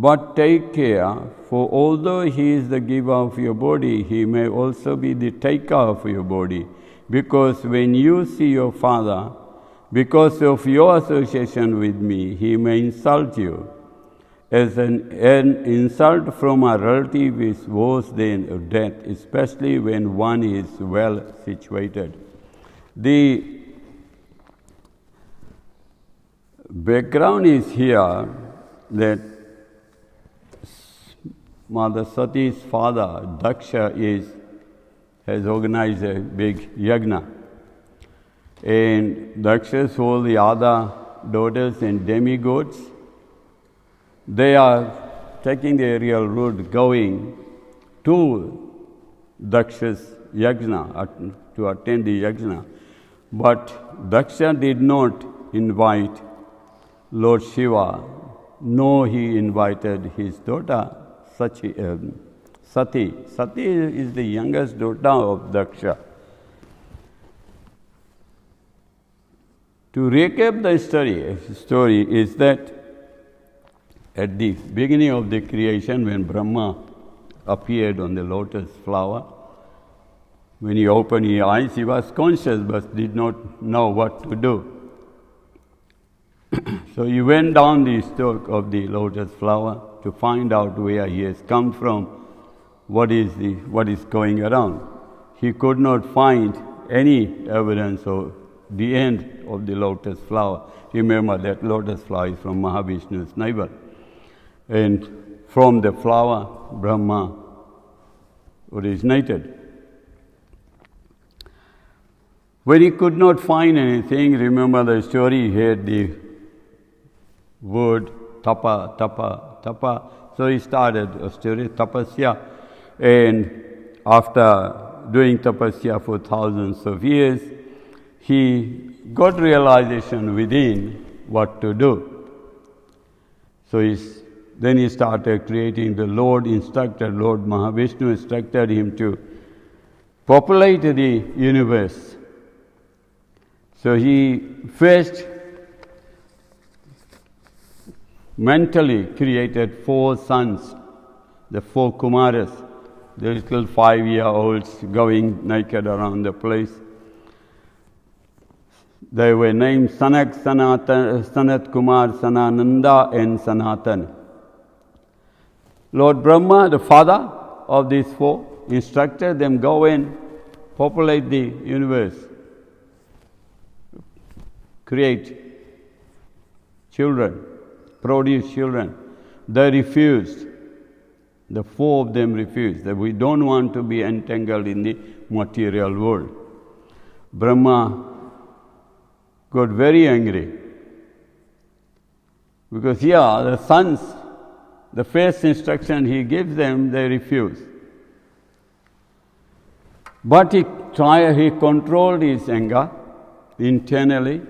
But take care, for although he is the giver of your body, he may also be the taker of your body. Because when you see your Father, because of your association with me, he may insult you. As an insult from a relative is worse than death, especially when one is well situated. The background is here that Mother Sati's father, Daksha, has organized a big yajna. And Daksha's all the other daughters and demigods, they are taking the aerial route going to Daksha's yajna, to attend the yajna. But Daksha did not invite Lord Shiva, nor he invited his daughter Sati. Sati is the youngest daughter of Daksha. To recap the story is that at the beginning of the creation, when Brahma appeared on the lotus flower, when he opened his eyes, he was conscious but did not know what to do. So he went down the stalk of the lotus flower to find out where he has come from, what is going around. He could not find any evidence of the end of the lotus flower. Remember that lotus flower is from Mahavishnu's navel. And from the flower, Brahma originated. When he could not find anything, remember the story, he had the word tapa, tapa, tapa. So he started a story, tapasya. And after doing tapasya for thousands of years, he got realization within what to do. So then he started creating the Lord Mahavishnu instructed him to populate the universe. So he first mentally created 4 sons, the 4 Kumaras, the little 5-year-olds going naked around the place. They were named Sanak, Sanat Kumar, Sanananda and Sanatan. Lord Brahma, the father of these 4, instructed them, go and populate the universe, create children, produce children. They refused. The 4 of them refused, that we don't want to be entangled in the material world. Brahma got very angry because the sons, the first instruction he gives them, they refuse. But he controlled his anger internally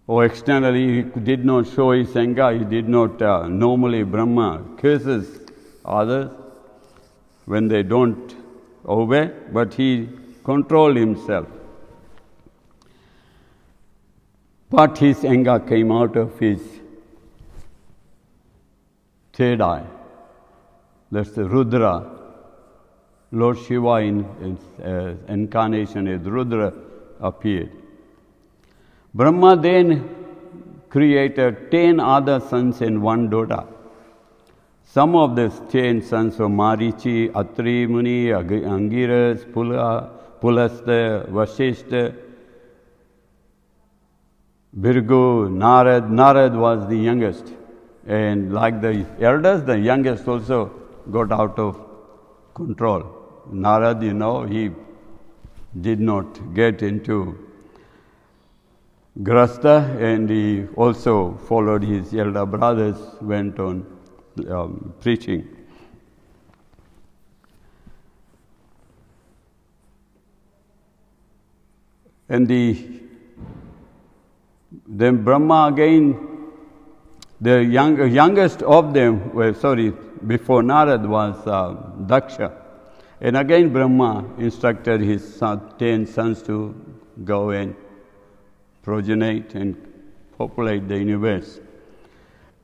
or externally. He did not show his anger. He did not, normally Brahma curses others when they don't obey, but he controlled himself. But his anger came out of his third eye. That's the Rudra. Lord Shiva in incarnation as Rudra appeared. Brahma then created 10 other sons and 1 daughter. Some of these 10 sons were Marichi, Atri Muni, Angiras, Pulasta, Vasishta, Bhrigu, Narad. Narad was the youngest. And like the elders, the youngest also got out of control. Narad, he did not get into Grasta, and he also followed his elder brothers, went on preaching. And then Brahma again, the youngest of them, before Narad was Daksha. And again Brahma instructed his 10 sons to go and progenate and populate the universe.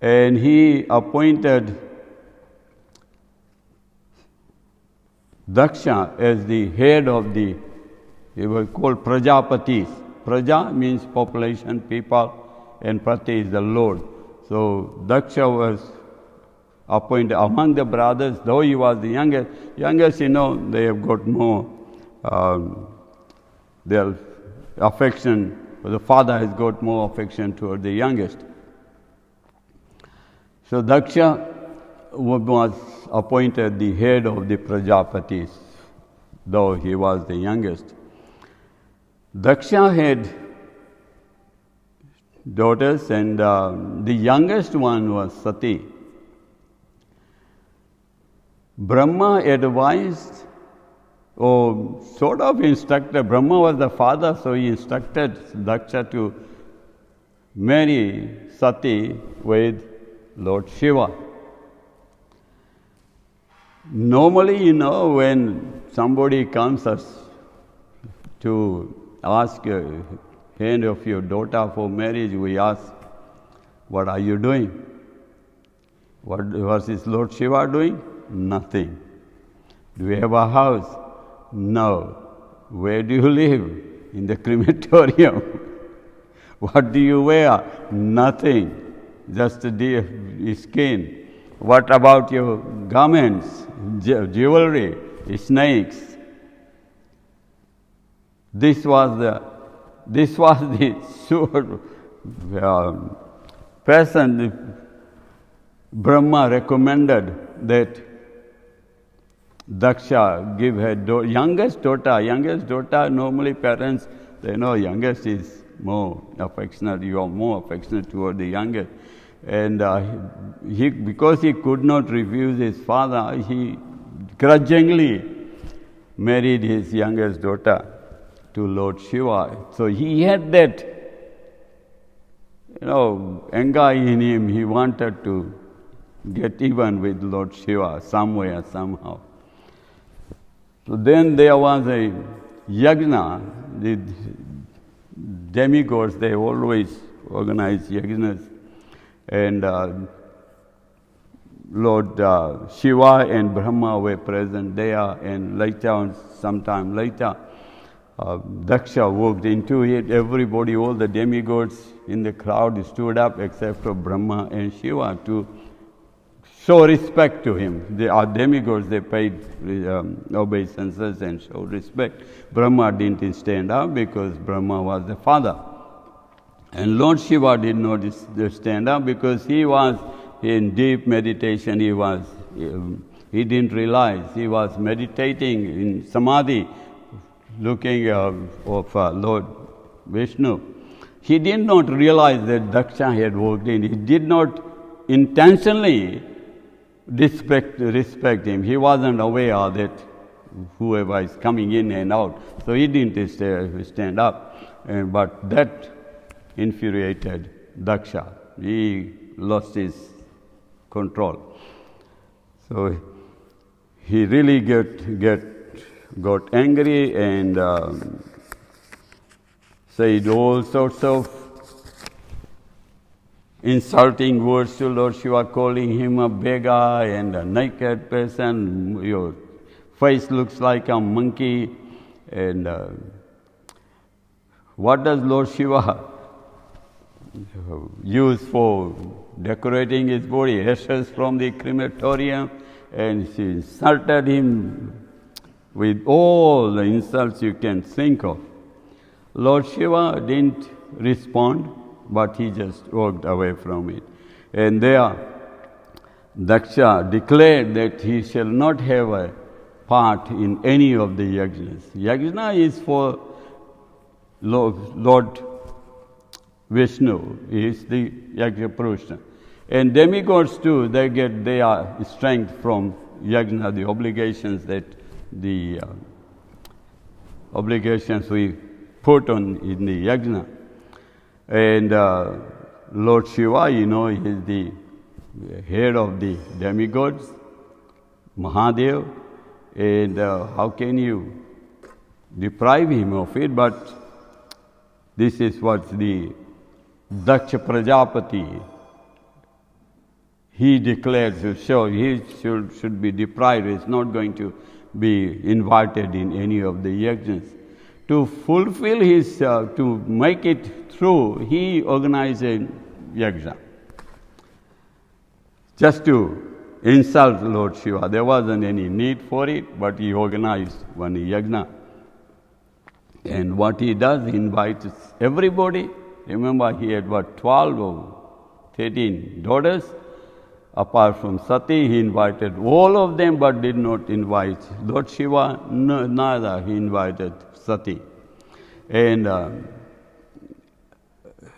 and he appointed Daksha as the head of the, they were called Prajapatis. Praja means population, people, and Prati is the Lord. So Daksha was appointed among the brothers, though he was the youngest. Youngest, they have got more, their affection, the father has got more affection toward the youngest. So Daksha was appointed the head of the Prajapatis, though he was the youngest. Daksha had daughters, and the youngest one was Sati. Brahma advised, or sort of instructed, Brahma was the father, so he instructed Daksha to marry Sati with Lord Shiva. Normally, when somebody comes to ask hand of your daughter for marriage, we ask, what are you doing? What was his Lord Shiva doing? Nothing. Do you have a house? No. Where do you live? In the crematorium. What do you wear? Nothing. Just the skin. What about your garments, jewelry, snakes? This was the sure person Brahma recommended that Daksha give her youngest daughter. Normally parents, they know youngest is more affectionate. You are more affectionate toward the youngest. And because he could not refuse his father, he grudgingly married his youngest daughter to Lord Shiva. So he had that, anger in him. He wanted to get even with Lord Shiva somewhere, somehow. So then there was a yajna. The demigods, they always organize yajnas. And Lord Shiva and Brahma were present there, and sometime later, Daksha walked into it. Everybody, all the demigods in the crowd stood up except for Brahma and Shiva to show respect to him. They are demigods, they paid obeisances and showed respect. Brahma didn't stand up because Brahma was the father. And Lord Shiva did not stand up because he was in deep meditation. He didn't realize he was meditating in samadhi, looking of Lord Vishnu. He did not realize that Daksha had walked in. He did not intentionally respect him. He wasn't aware that whoever is coming in and out. So he didn't stand up. But that infuriated Daksha. He lost his control. So he really got angry and said all sorts of insulting words to Lord Shiva, calling him a beggar and a naked person. Your face looks like a monkey. And what does Lord Shiva use for decorating his body? Ashes from the crematorium. And she insulted him with all the insults you can think of. Lord Shiva didn't respond, but he just walked away from it. And there, Daksha declared that he shall not have a part in any of the yajnas. Yajna is for Lord Vishnu, he is the Yajna Purusha. And demigods too, they get their strength from yajna, the obligations we put on in the yajna. And Lord Shiva, he is the head of the demigods, Mahadev, and how can you deprive him of it? But this is what the Daksha Prajapati he declares, so he should be deprived. He's not going to be invited in any of the yajnas. To fulfill his, to make it through, he organized a yajna. Just to insult Lord Shiva. There wasn't any need for it, but he organized one yajna. And what he does, he invites everybody. Remember, he had 12 or 13 daughters. Apart from Sati, he invited all of them, but did not invite Lord Shiva, neither he invited Sati. And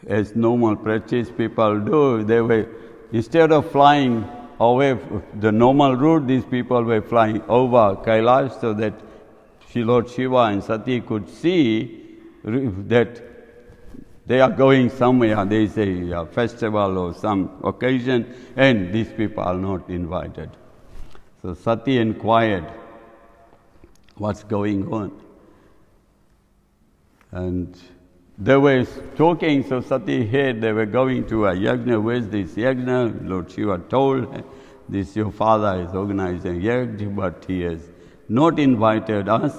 as normal practice people do, they were, instead of flying away the normal route, these people were flying over Kailash so that Lord Shiva and Sati could see that they are going somewhere, there is a festival or some occasion, and these people are not invited. So Sati inquired what's going on. And they were talking, so Sati heard they were going to a yajna. Where's this yajna? Lord Shiva told her, this your father is organizing yajna, but he has not invited us.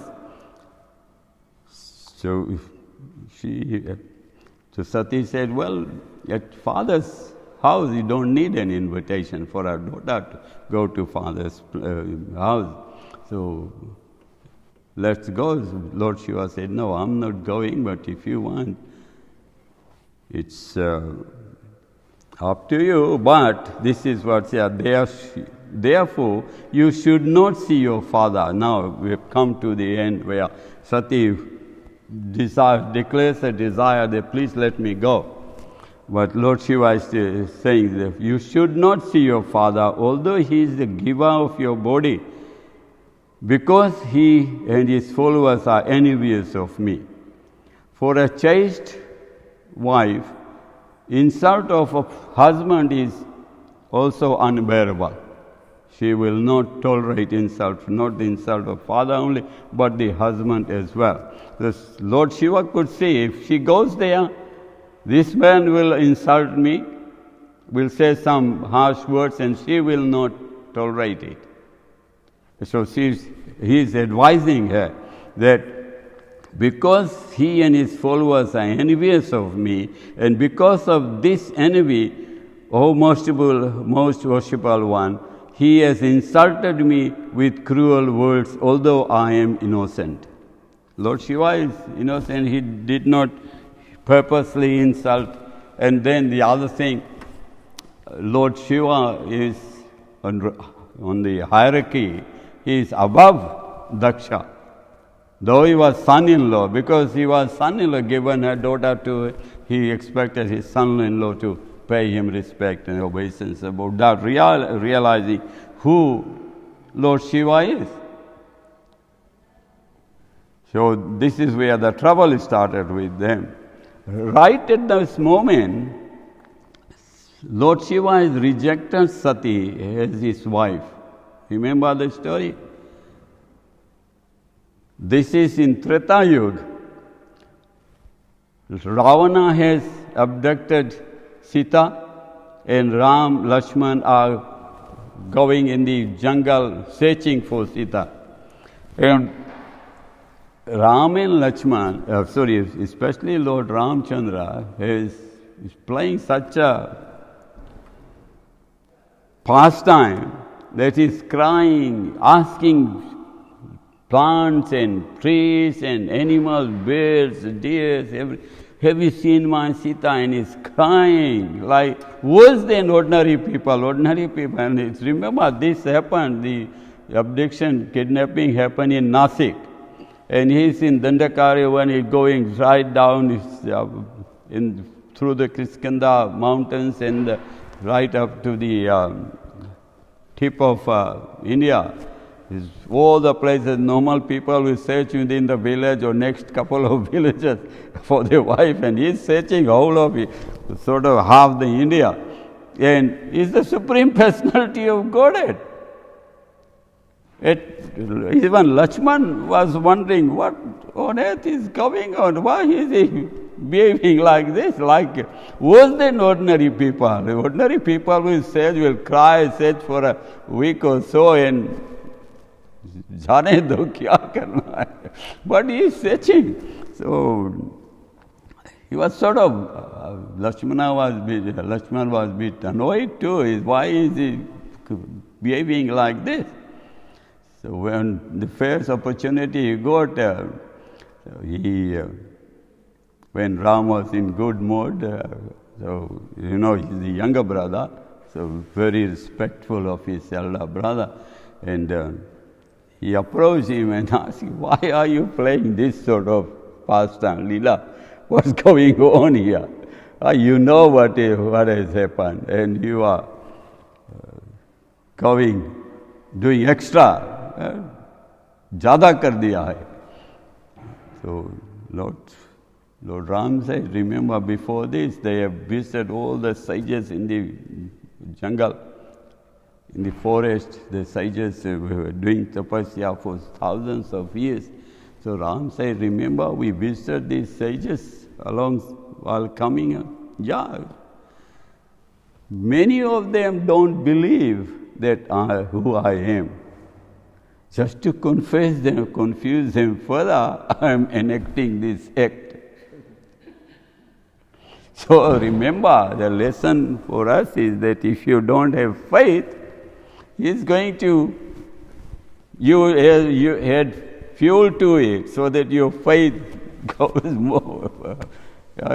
So Sati said, well, at father's house, you don't need an invitation for our daughter to go to father's house. So let's go. Lord Shiva said, no, I'm not going, but if you want, it's up to you. But this is what's here. Therefore, you should not see your father. Now we have come to the end where Sati declares a desire that please let me go. But Lord Shiva is saying that you should not see your father, although he is the giver of your body, because he and his followers are envious of me. For a chaste wife, insult of a husband is also unbearable. She will not tolerate insult, not the insult of father only, but the husband as well. The Lord Shiva could see, if she goes there, this man will insult me, will say some harsh words, and she will not tolerate it. So he is advising her that because he and his followers are envious of me, and because of this envy, O most worshipful one, he has insulted me with cruel words, although I am innocent. Lord Shiva is innocent. He did not purposely insult. And then the other thing, Lord Shiva is on the hierarchy. He is above Daksha. Though he was son-in-law, because he was son-in-law, given her daughter to, he expected his son-in-law to pay him respect and obeisance about that, realizing who Lord Shiva is. So this is where the trouble started with them. Right at this moment, Lord Shiva has rejected Sati as his wife. Remember the story? This is in Treta Yuga. Ravana has abducted Sita, and Ram, Lakshman are going in the jungle searching for Sita. And Ram and Lakshman, especially Lord Ramchandra, is playing such a pastime that is crying, asking plants and trees and animals, birds, deers, have you seen my Sita? And he's crying like worse than ordinary people. And it's, remember, this happened, the abduction, kidnapping happened in Nasik. And he's in Dandakari when he's going right down through the Kiskanda mountains and right up to the tip of India. All the places normal people will search within the village or next couple of villages for their wife, and he's searching all of it, sort of half the India. And he's the Supreme Personality of Godhead. Even Lakshman was wondering what on earth is going on, why is he behaving like this, like worse than ordinary people. Ordinary people will cry, search for a week or so and जाने दो क्या करना है. But he is searching. So he was sort of, Lakshmana was a bit annoyed too. Why is he behaving like this? So when the first opportunity he got, when Ram was in good mood, so he's the younger brother, so very respectful of his elder brother, and he approached him and asked him, why are you playing this sort of pastime, Leela? What's going on here? You know what has happened, and you are doing extra. ज़्यादा कर दिया है. So Lord Ram said, remember before this, they have visited all the sages in the jungle, in the forest. The sages were doing tapasya for thousands of years. So Ram said, remember we visited these sages while coming? Yeah. Many of them don't believe that who I am. Just to confuse them further, I am enacting this act. So remember, the lesson for us is that if you don't have faith, He's going to, you add fuel to it so that your faith goes more.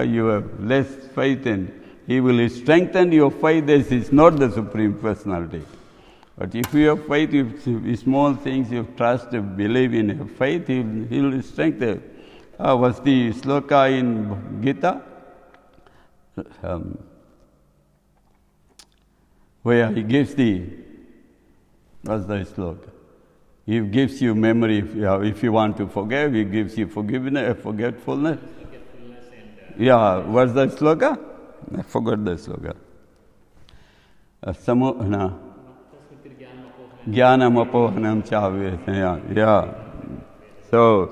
You have less faith and He will strengthen your faith as He's not the Supreme Personality. But if you have faith, if small things you trust, believe in, have faith, He'll strengthen. What's the sloka in Gita? Where He gives what's the sloka? He gives you memory. If you want to forgive, He gives you forgiveness, forgetfulness. What's the sloka? I forgot the sloka. Jnanam apohanam chave. So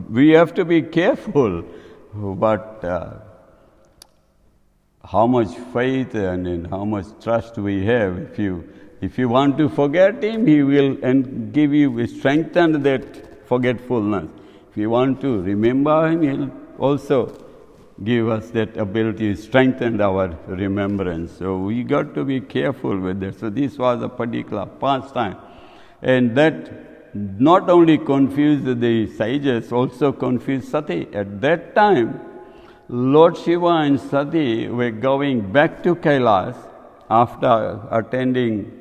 we have to be careful, but how much faith and how much trust we have. If you want to forget Him, He will give you, strengthen that forgetfulness. If you want to remember Him, He'll also give us that ability to strengthen our remembrance. So we got to be careful with that. So this was a particular pastime. And that not only confused the sages, also confused Sati. At that time, Lord Shiva and Sati were going back to Kailas after attending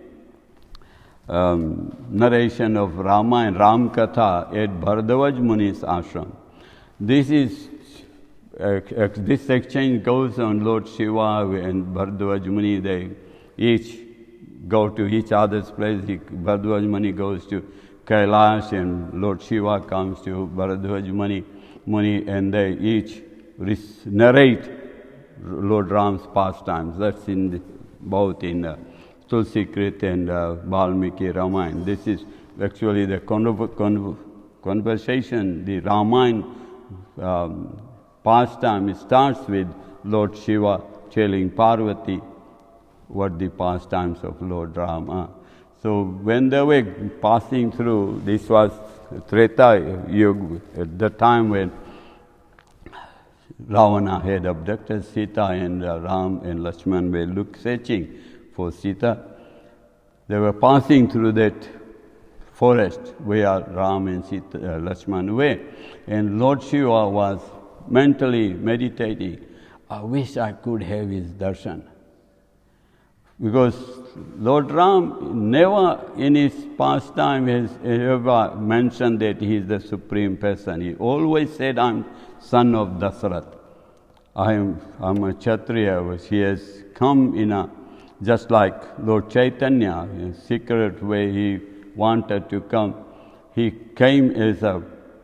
narration of Rama and Ram Katha at Bhardwaj Muni's ashram. This exchange goes on. Lord Shiva and Bhardwaj Muni, they each go to each other's place. Bhardwaj Muni goes to Kailash and Lord Shiva comes to Bhardwaj Muni, and they each narrate Lord Ram's pastimes. That's both in Tulsi Krit and Valmiki Ramayana. This is actually the conversation, the Ramayana pastime. It starts with Lord Shiva telling Parvati what the pastimes of Lord Rama. So when they were passing through, this was Treta Yuga, at the time when Ravana had abducted Sita and Ram and Lakshman were searching for Sita. They were passing through that forest where Ram and Lakshman were, and Lord Shiva was mentally meditating. I wish I could have his darshan. Because Lord Ram never in his pastime has ever mentioned that he is the Supreme Person. He always said, I'm son of Dasarath. I'm a Kshatriya. He has come just like Lord Chaitanya, in a secret way he wanted to come. He came as a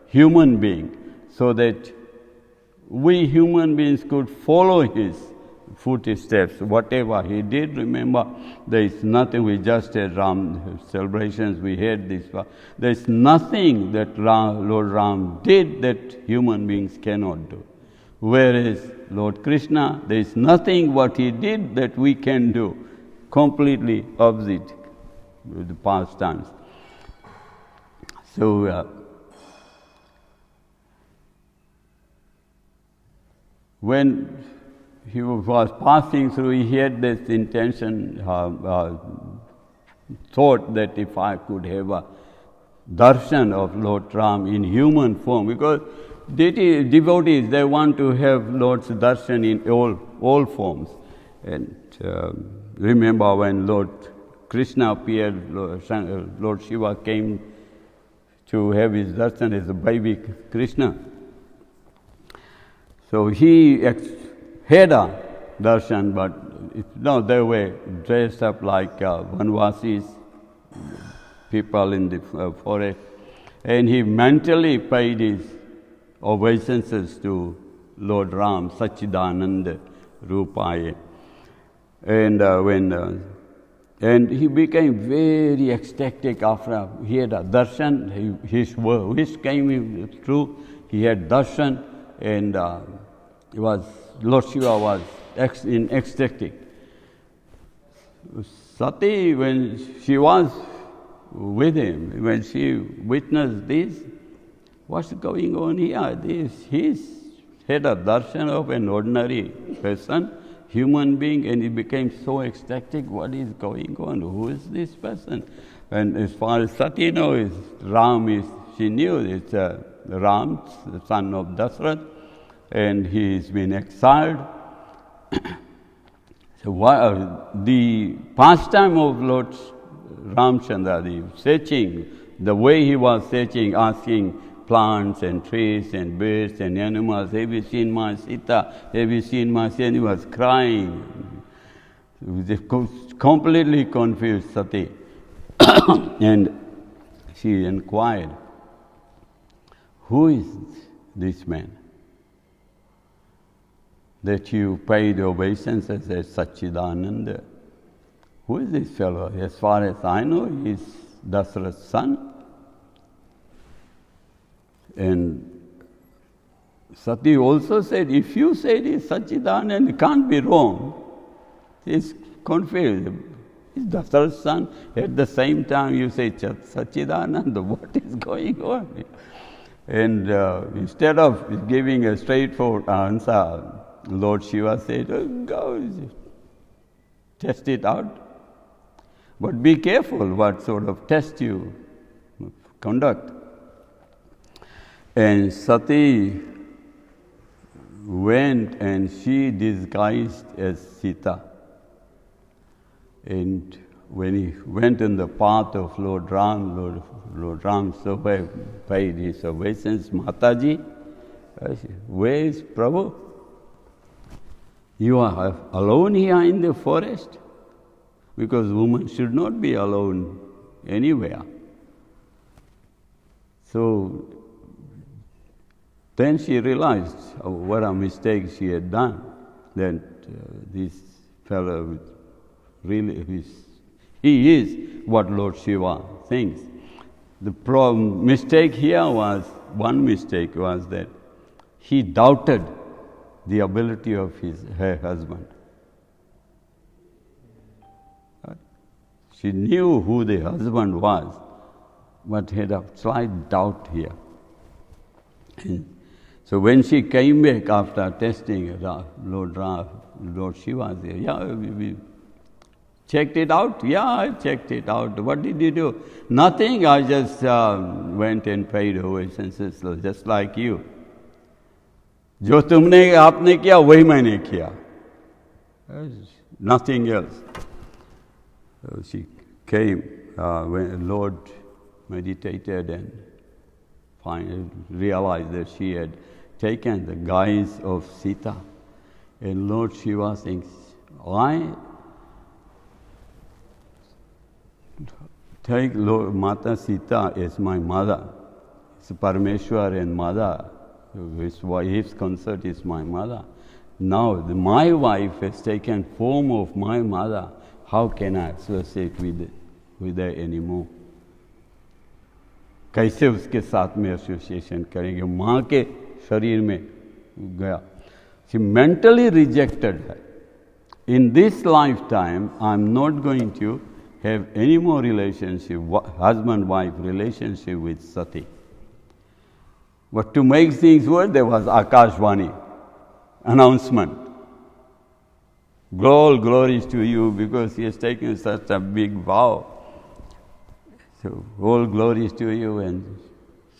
human being so that we human beings could follow his footsteps. Whatever he did, remember, there is nothing. We just had Ram celebrations, we had this. There is nothing that Lord Ram did that human beings cannot do. Whereas Lord Krishna, there is nothing what he did that we can do. Completely opposite with the pastimes. So, when he was passing through, he had this intention, thought that if I could have a darshan of Lord Ram in human form, because devotees, they want to have Lord's darshan in all forms. And remember when Lord Krishna appeared, Lord Shiva came to have his darshan as a baby Krishna. So he had a darshan, but they were dressed up like Vanvasis, people in the forest. And he mentally paid his obeisances to Lord Ram, Sachidananda Rupaya. And he became very ecstatic after he had a darshan. His wish came true. He had darshan, and Lord Shiva was ecstatic. Sati, when she was with him, when she witnessed this, what's going on here? He's had a darshan of an ordinary person, human being, and he became so ecstatic. What is going on? Who is this person? And as far as Sati knows, she knew it's Ram, the son of Dasrath, and he's been exiled. So the pastime of Lord Ramchandra, the searching, the way he was searching, asking plants and trees and birds and animals, have you seen my Sita? Have you seen my Sita? And he was crying. He was completely confused, Sati. And she inquired, who is this man that you paid obeisances as Sachidananda? Who is this fellow? As far as I know, he's Dasarath's son. And Sati also said, if you said he's Sachidananda, it can't be wrong. He's confused. He's Dasarath's son. At the same time, you say Sachidananda. What is going on? And instead of giving a straightforward answer, Lord Shiva said, go test it out. But be careful what sort of test you conduct. And Sati went and she disguised as Sita. And when he went in the path of Lord Ram, Lord Ram so paid his obeisance. Mataji, where is Prabhu? You are alone here in the forest? Because women should not be alone anywhere. So then she realized what a mistake she had done. That this fellow really he is what Lord Shiva thinks. The mistake here was, one mistake was that he doubted the ability of her husband. She knew who the husband was, but had a slight doubt here. So when she came back after testing, Lord Shiva said, we checked it out? Yeah, I checked it out. What did you do? Nothing, I just went and paid obeisances, just like you. जो आपने किया वही मैंने किया. Nothing else. So she came when Lord meditated and finally realized that she had taken the guise of Sita. And Lord Shiva thinks, I take Lord Mata Sita as my mother. It's Parameshwar and mother. His consort is my mother. Now my wife has taken form of my mother. How can I associate with her anymore? कैसे उसके साथ में association करेंगे? माँ के शरीर में गया. She mentally rejected her. In this lifetime, I'm not going to have any more relationship, husband-wife relationship with Sati. But to make things worse, there was Akashvani announcement. All glories to you, because he has taken such a big vow. So all glories to you. And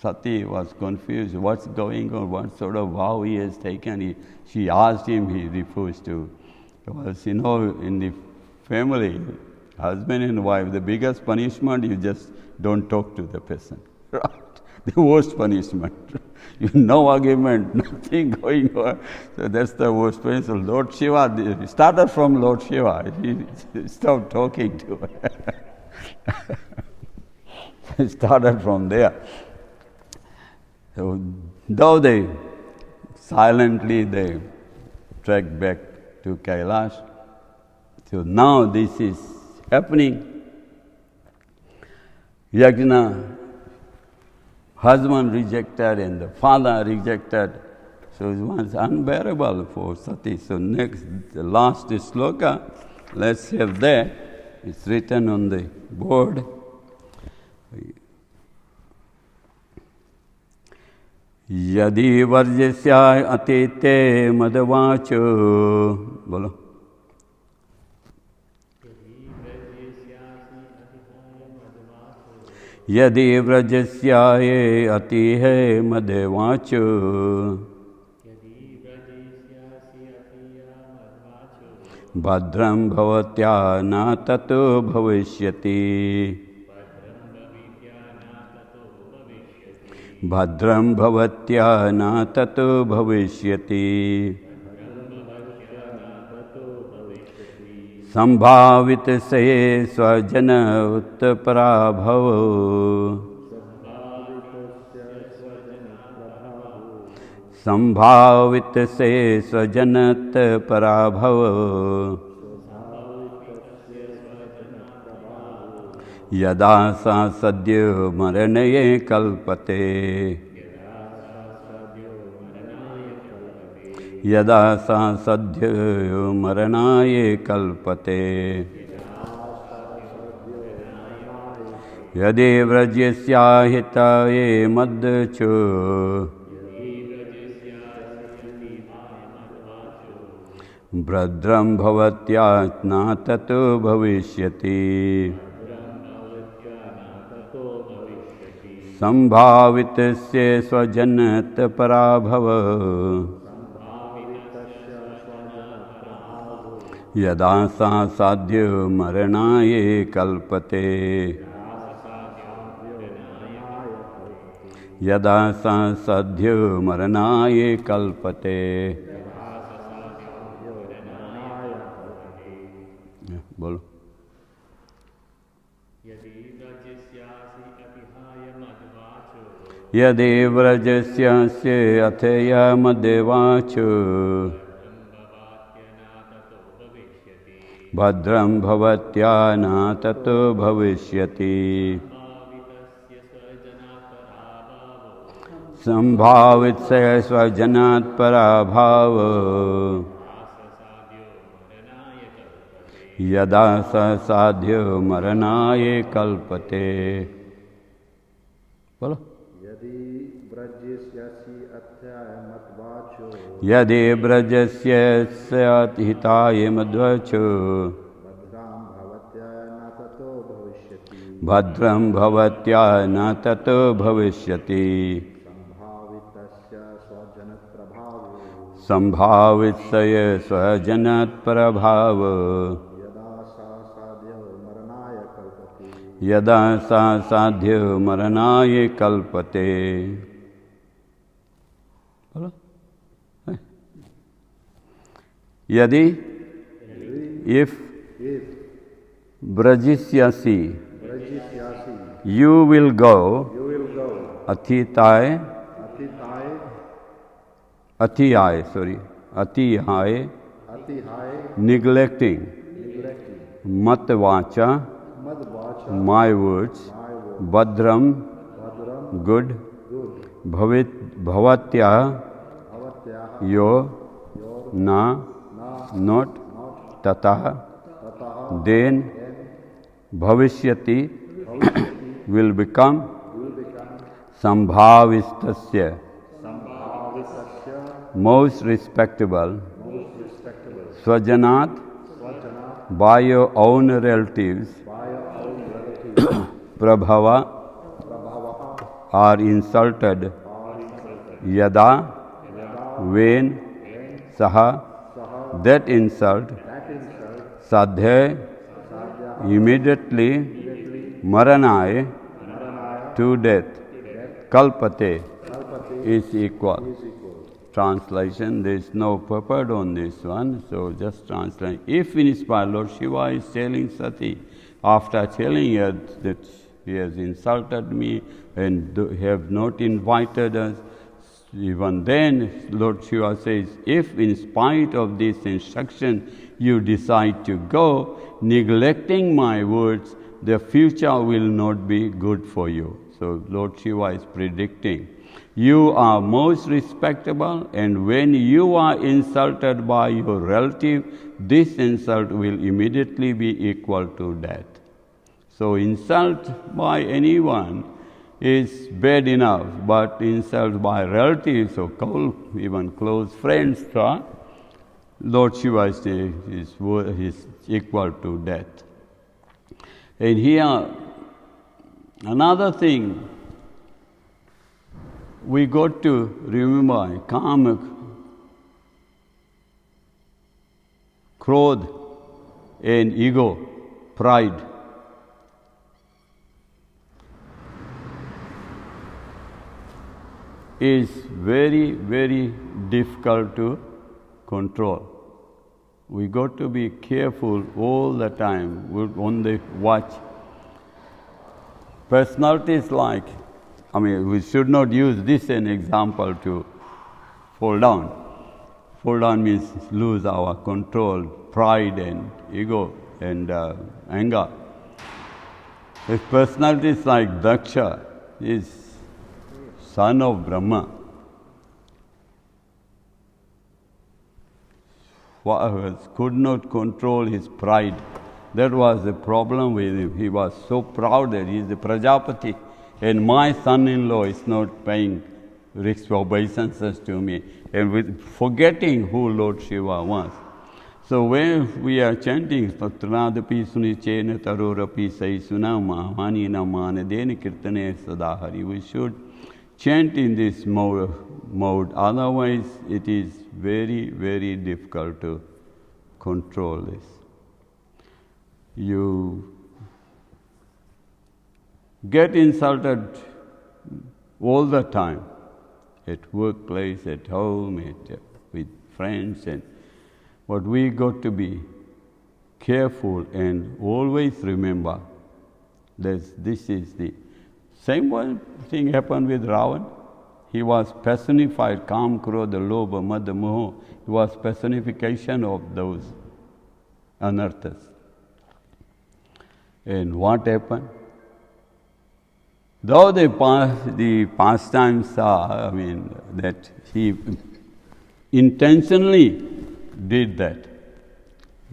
Sati was confused. What's going on? What sort of vow he has taken? She asked him, he refused to. Because in the family, husband and wife, the biggest punishment, you just don't talk to the person. Right? The worst punishment. No argument, nothing going on. So that's the worst punishment. Lord Shiva, it started from Lord Shiva. He stopped talking to her. It started from there. So though they silently trekked back to Kailash. So now this is happening. Yajna, husband rejected and the father rejected. So it was unbearable for Sati. So next, the last sloka, let's have that. It's written on the board. Yadi varjasya atite madavacho. Bolo. Yadi vrajasya ye ati hai madavacho. Bhadram bhavatya na tato bhavishyati. Bhadram bhavatya na tato bhavishyati. Sambhavit se swajana uttapara bhavo. Sambhavit se swajanat parabhavo. Yada sa sadyo maranaye kalpate. Yada sa sadyo maranaye kalpate. Yade vrajyasya hitaye madcho. Bhadram bhavatya na tato bhavishyati. Sambhavitasya swajanat parabhava. Yada sa sadhyo maranaye kalpate. Yada sa sadhyo maranaye kalpate. Bolo. Yadi vrajasya se athaya maddevacho. Bhadram bhavatya na tato bhavishyati. Sambhavit se swajanat parabhava. Yada sa sadhyo maranaye kalpate. Bolo. Yadi brajasya hitaye madvacho. Bhadram bhavatya na tato bhavishyati. Sambhavitsaya swajanat prabhava. Yada sa sadhyo maranaye kalpate. Yadi, if brajisyasi, you will go atithai, neglecting matvacha, my words, Bhadram, good, Bhavatya, your, na, not, tatah, then, bhavishyati, will become, sambhavistasya, most respectable, swajanat, by your own relatives, prabhava, are insulted, yada, when, saha, that insult, sadhya, immediately, maranaya, to death, kalpate, is equal. Translation, there is no purport on this one, so just translate. If inspired, Lord Shiva is telling Sati, after telling her that he has insulted me and have not invited us, even then Lord Shiva says, if in spite of this instruction you decide to go, neglecting my words, the future will not be good for you. So Lord Shiva is predicting. You are most respectable, and when you are insulted by your relative, this insult will immediately be equal to death. So insult by anyone is bad enough, but insult by relatives or even close friends, Lord Shiva is equal to death. And here, another thing, we got to remember kama, krodh, and ego, pride. Is very, very difficult to control. We got to be careful all the time. We on the watch. Personalities like, we should not use this as an example to fall down. Fall down means lose our control, pride and ego and anger. If personalities like Daksha is son of Brahma, could not control his pride. That was the problem with him. He was so proud that he is the Prajapati, and my son-in-law is not paying obeisances to me, and with forgetting who Lord Shiva was. So when we are chanting, Tatradapi Sunichena Tarorapi Saisuna Mahanina Manadena Kirtane Sadahari, we should chant in this mode, otherwise it is very, very difficult to control this. You get insulted all the time, at workplace, at home, with friends, but we got to be careful and always remember that this is the same one thing happened with Ravan. He was personified, Kam, Krodha, Lobha, Madha, Moha. He was personification of those anarthas. And what happened? Though the pastimes are, that he intentionally did that.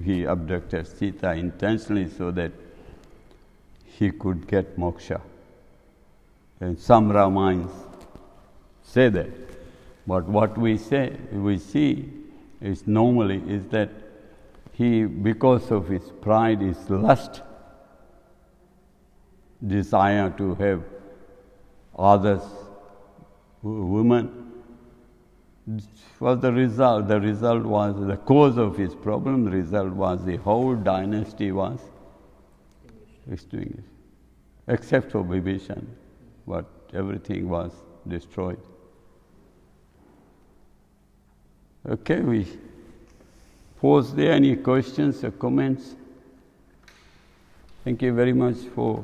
He abducted Sita intentionally so that he could get moksha. And some Ramayans say that. But what we see is normally is that he, because of his pride, his lust, desire to have others, women, was the result. The result was the cause of his problem. The result was the whole dynasty was extinguished, except for Vibhishan. But everything was destroyed. Okay, we pause there. Any questions or comments? Thank you very much for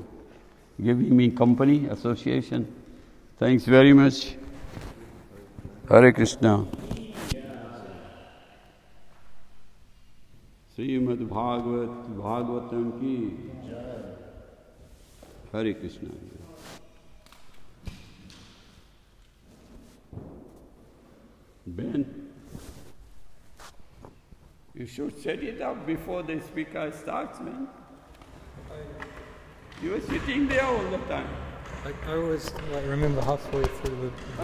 giving me company, association. Thanks very much. Hare Krishna. Srimad Bhagavatam ki Hare Krishna. Ben? You should set it up before the speaker starts, man. You were sitting there all the time. I always remember halfway through the